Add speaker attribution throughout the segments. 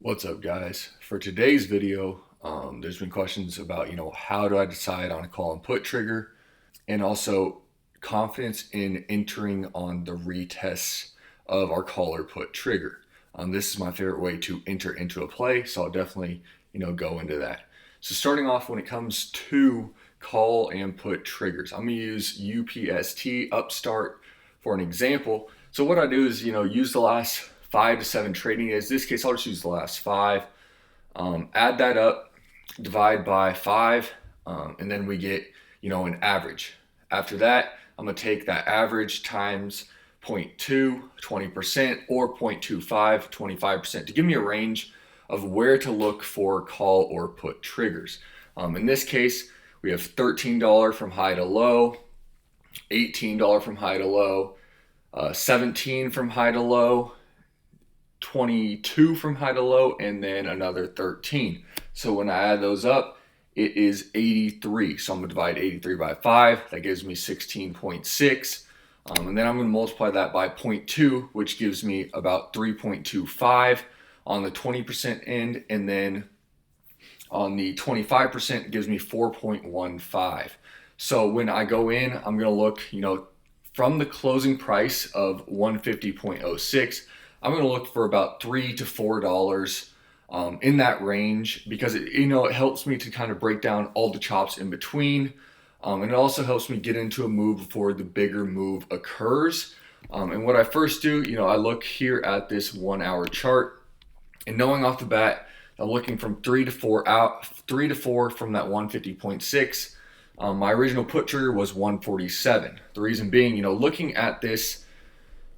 Speaker 1: What's up, guys? For today's video, there's been questions about, how do I decide on a call and put trigger, and also confidence in entering on the retests of our call or put trigger. This is my favorite way to enter into a play, so I'll definitely, go into that. So starting off, when it comes to call and put triggers, I'm gonna use UPST Upstart for an example. So what I do is, use the last 5 to 7 trading days. In this case, I'll just use the last 5. Add that up, divide by 5, and then we get, an average. After that, I'm gonna take that average times 0.2, 20%, or 0.25, 25% to give me a range of where to look for call or put triggers. In this case, we have $13 from high to low, $18 from high to low, 17 from high to low, 22 from high to low, and then another 13. So when I add those up, it is 83. So I'm gonna divide 83 by 5. That gives me 16.6. And then I'm gonna multiply that by 0.2, which gives me about 3.25 on the 20% end. And then on the 25% gives me 4.15. So when I go in, I'm gonna look, from the closing price of 150.06, I'm going to look for about $3 to $4 in that range, because it helps me to kind of break down all the chops in between, and it also helps me get into a move before the bigger move occurs. And what I first do, I look here at this 1 hour chart, and knowing off the bat, I'm looking from 3 to 4 out, 3 to 4 from that 150.6. My original put trigger was 147. The reason being, looking at this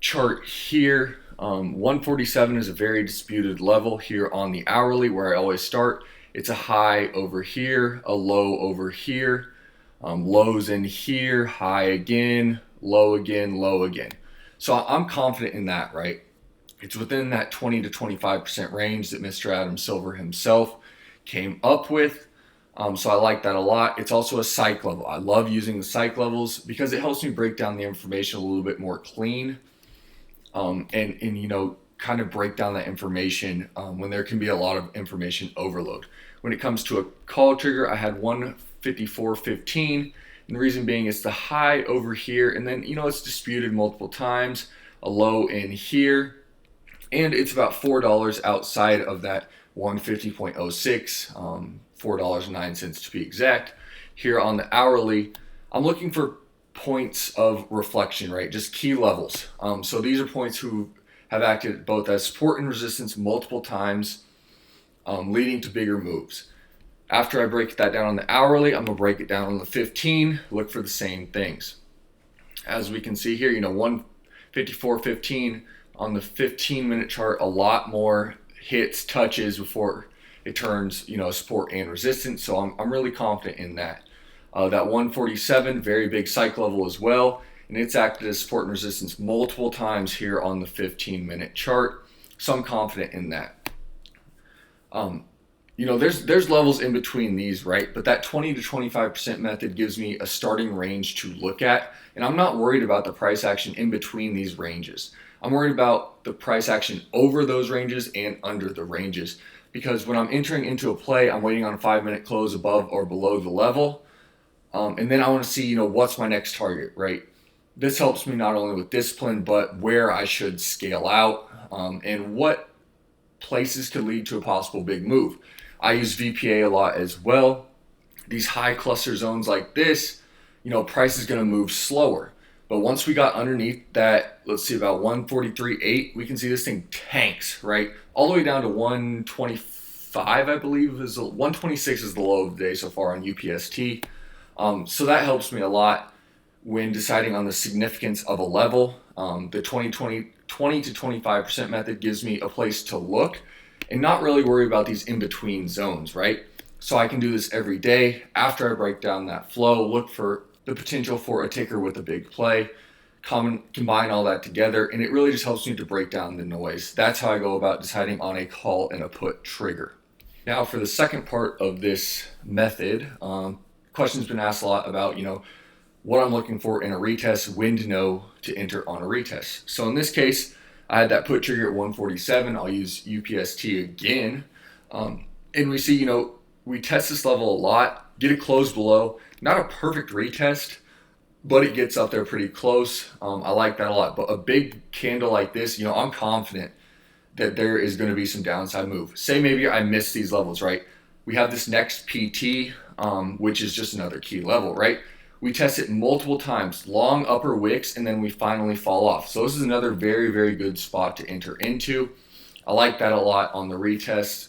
Speaker 1: chart here, 147 is a very disputed level here on the hourly, where I always start. It's a high over here, a low over here, lows in here, high again, low again, low again. So I'm confident in that, right? It's within that 20 to 25% range that Mr. Adam Silver himself came up with. So I like that a lot. It's also a psych level. I love using the psych levels because it helps me break down the information a little bit more clean. And kind of break down that information when there can be a lot of information overload. When it comes to a call trigger, I had 154.15, and the reason being it's the high over here, and then it's disputed multiple times, a low in here, and it's about $4 outside of that 150.06, $4.09 to be exact. Here on the hourly, I'm looking for points of reflection, right? Just key levels. So these are points who have acted both as support and resistance multiple times, leading to bigger moves. After I break that down on the hourly, I'm gonna break it down on the 15, look for the same things. As we can see here, 154.15 on the 15-minute chart, a lot more hits, touches before it turns, support and resistance. So I'm really confident in that. That 147, very big psych level as well, and it's acted as support and resistance multiple times here on the 15-minute chart, so I'm confident in that. There's levels in between these, right? But that 20 to 25% method gives me a starting range to look at, and I'm not worried about the price action in between these ranges. I'm worried about the price action over those ranges and under the ranges, because when I'm entering into a play, I'm waiting on a 5-minute close above or below the level. And then I want to see, what's my next target, right? This helps me not only with discipline, but where I should scale out, and what places could lead to a possible big move. I use VPA a lot as well. These high cluster zones like this, price is going to move slower. But once we got underneath that, let's see, about 143.8, we can see this thing tanks, right? All the way down to 125, I believe, 126 is the low of the day so far on UPST. So that helps me a lot when deciding on the significance of a level. The 20 to 25% method gives me a place to look and not really worry about these in-between zones, right? So I can do this every day. After I break down that flow, look for the potential for a ticker with a big play, combine all that together, and it really just helps me to break down the noise. That's how I go about deciding on a call and a put trigger. Now for the second part of this method, question's been asked a lot about, what I'm looking for in a retest, when to know to enter on a retest. So in this case, I had that put trigger at 147. I'll use UPST again. And we see, we test this level a lot, get it closed below. Not a perfect retest, but it gets up there pretty close. I like that a lot. But a big candle like this, I'm confident that there is going to be some downside move. Say maybe I miss these levels, right? We have this next PT, which is just another key level, right? We test it multiple times, long upper wicks, and then we finally fall off. So this is another very, very good spot to enter into. I like that a lot on the retest.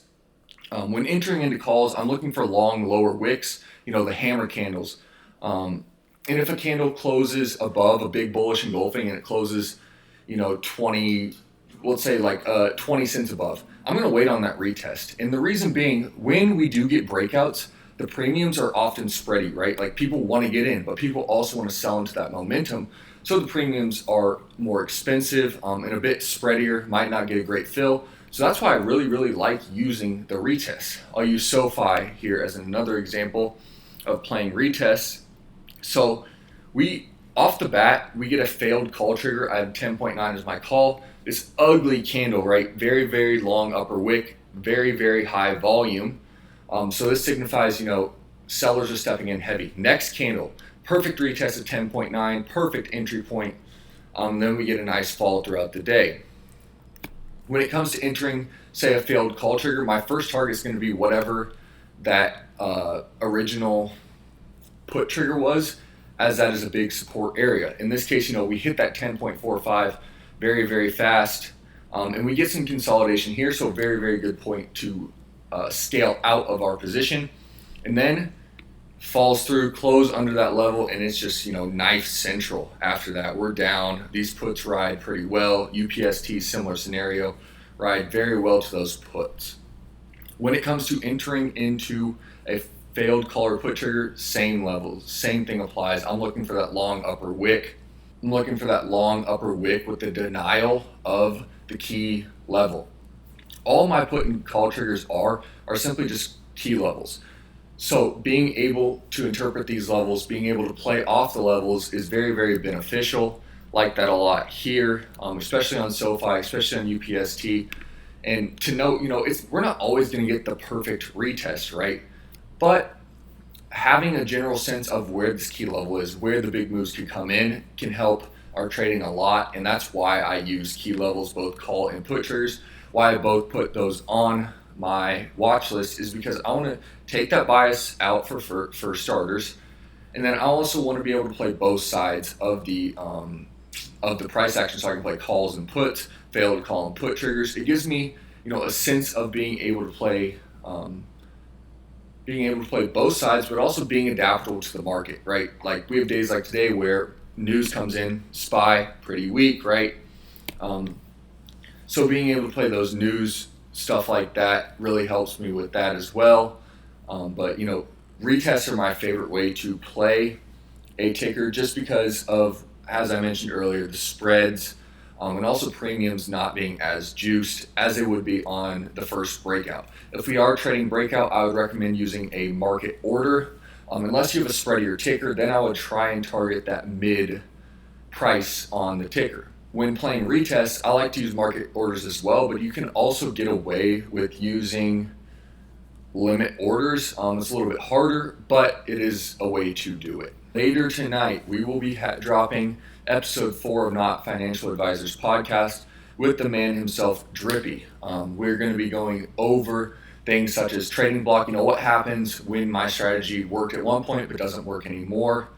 Speaker 1: When entering into calls, I'm looking for long lower wicks, the hammer candles. And if a candle closes above a big bullish engulfing and it closes, 20, let's say like 20 cents above, I'm going to wait on that retest. And the reason being, when we do get breakouts, the premiums are often spready, right? Like people want to get in, but people also want to sell into that momentum. So the premiums are more expensive and a bit spreadier, might not get a great fill. So that's why I really, really like using the retest. I'll use SoFi here as another example of playing retests. So off the bat, we get a failed call trigger. I have 10.9 as my call. This ugly candle, right? Very, very long upper wick, very, very high volume. So this signifies, sellers are stepping in heavy. Next candle, perfect retest at 10.9, perfect entry point. Then we get a nice fall throughout the day. When it comes to entering, say, a failed call trigger, my first target is going to be whatever that original put trigger was, as that is a big support area. In this case, we hit that 10.45 very, very fast, and we get some consolidation here, so very, very good point to scale out of our position, and then falls through, close under that level, and it's just, knife central after that. We're down. These puts ride pretty well. UPST, similar scenario, ride very well to those puts. When it comes to entering into a failed call or put trigger, same levels, same thing applies. I'm looking for that long upper wick. I'm looking for that long upper wick with the denial of the key level. All my put and call triggers are simply just key levels. So being able to interpret these levels, being able to play off the levels is very, very beneficial. Like that a lot here, especially on SoFi, especially on UPST. And to note, we're not always going to get the perfect retest, right? But having a general sense of where this key level is, where the big moves could come in, can help our trading a lot. And that's why I use key levels, both call and put triggers. Why I both put those on my watch list is because I want to take that bias out for starters, and then I also want to be able to play both sides of the price action, so I can play calls and puts, failed call and put triggers. It gives me a sense of being able to play both sides, but also being adaptable to the market, right? Like we have days like today where news comes in, SPY pretty weak, right? So being able to play those news stuff like that really helps me with that as well. But retests are my favorite way to play a ticker, just because of, as I mentioned earlier, the spreads and also premiums not being as juiced as they would be on the first breakout. If we are trading breakout, I would recommend using a market order. Unless you have a spreadier ticker, then I would try and target that mid price on the ticker. When playing retests, I like to use market orders as well, but you can also get away with using limit orders. It's a little bit harder, but it is a way to do it. Later tonight, we will be dropping episode 4 of Not Financial Advisors podcast with the man himself, Drippy. We're going to be going over things such as trading block, what happens when my strategy worked at one point but doesn't work anymore,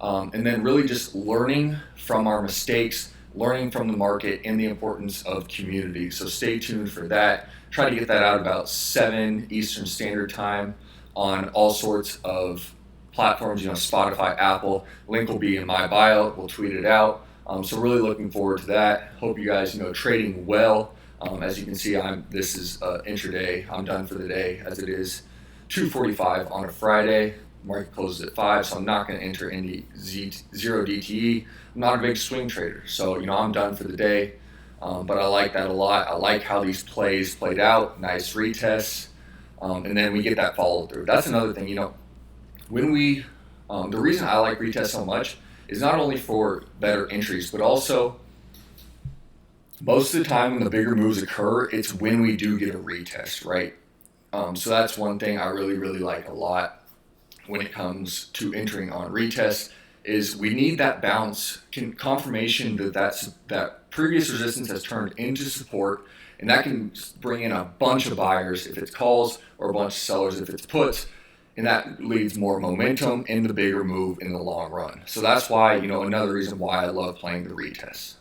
Speaker 1: and then really just learning from our mistakes, learning from the market, and the importance of community. So stay tuned for that. Try to get that out about 7 Eastern Standard Time on all sorts of platforms, Spotify, Apple. Link will be in my bio. We'll tweet it out. So really looking forward to that. Hope you guys, trading well. As you can see, this is intraday. I'm done for the day as it is 2:45 on a Friday. Market closes at 5, so I'm not going to enter any zero DTE. I'm not a big swing trader, so I'm done for the day. But I like that a lot. I like how these plays played out. Nice retests, and then we get that follow through. That's another thing. When we, the reason I like retests so much is not only for better entries, but also most of the time when the bigger moves occur, it's when we do get a retest, right? So that's one thing I really like a lot when it comes to entering on retest is we need that bounce confirmation that previous resistance has turned into support, and that can bring in a bunch of buyers if it's calls or a bunch of sellers if it's puts, and that leads more momentum in the bigger move in the long run. So that's why, another reason why I love playing the retest.